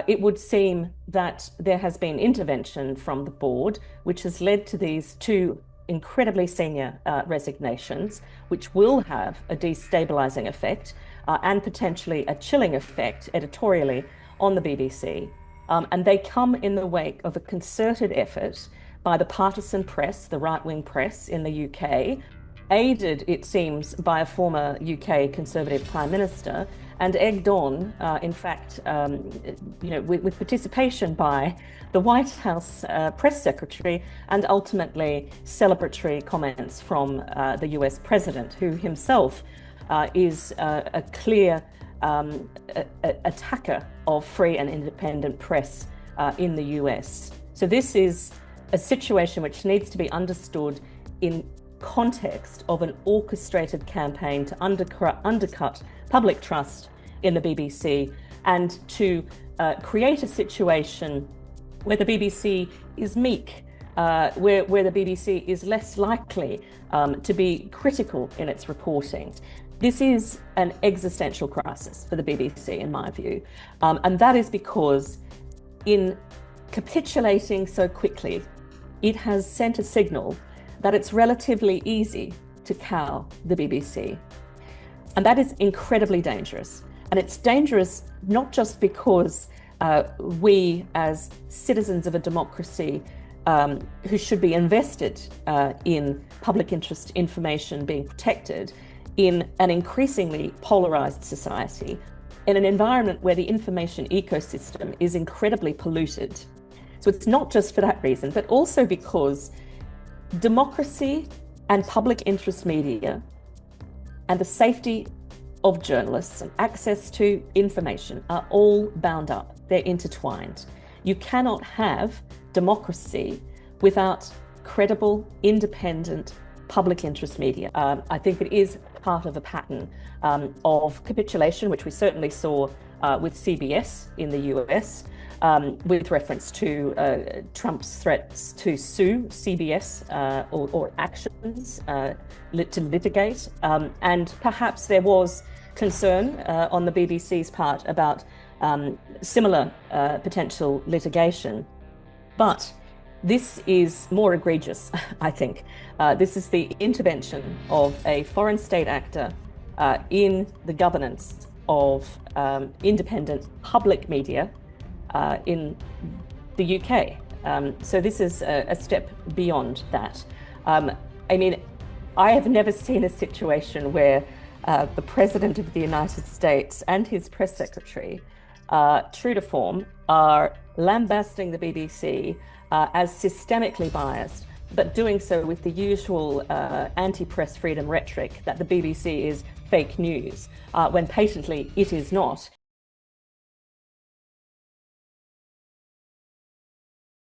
it would seem that there has been intervention from the board, which has led to these two incredibly senior resignations, which will have a destabilising effect and potentially a chilling effect editorially on the BBC. And they come in the wake of a concerted effort by the partisan press, the right-wing press in the UK, aided, it seems, by a former UK Conservative Prime Minister, and egged on, in fact, with participation by the White House press secretary, and ultimately celebratory comments from the US president, who himself is a clear attacker of free and independent press in the US. So this is a situation which needs to be understood in context of an orchestrated campaign to undercut public trust in the BBC and to create a situation where the BBC is meek, where the BBC is less likely to be critical in its reporting. This is an existential crisis for the BBC, in my view, and that is because in capitulating so quickly, it has sent a signal that it's relatively easy to cow the BBC. And that is incredibly dangerous. And it's dangerous not just because we as citizens of a democracy who should be invested in public interest information being protected in an increasingly polarized society, in an environment where the information ecosystem is incredibly polluted. So it's not just for that reason, but also because democracy and public interest media and the safety of journalists and access to information are all bound up. They're intertwined. You cannot have democracy without credible, independent public interest media. I think it is part of a pattern of capitulation, which we certainly saw with CBS in the US, with reference to Trump's threats to sue CBS or actions to litigate. And perhaps there was concern on the BBC's part about similar potential litigation. But this is more egregious, I think. This is the intervention of a foreign state actor in the governance of independent public media in the UK. So this is a step beyond that. I mean, I have never seen a situation where the President of the United States and his press secretary, true to form, are lambasting the BBC as systemically biased, but doing so with the usual anti-press freedom rhetoric that the BBC is fake news, when patently it is not.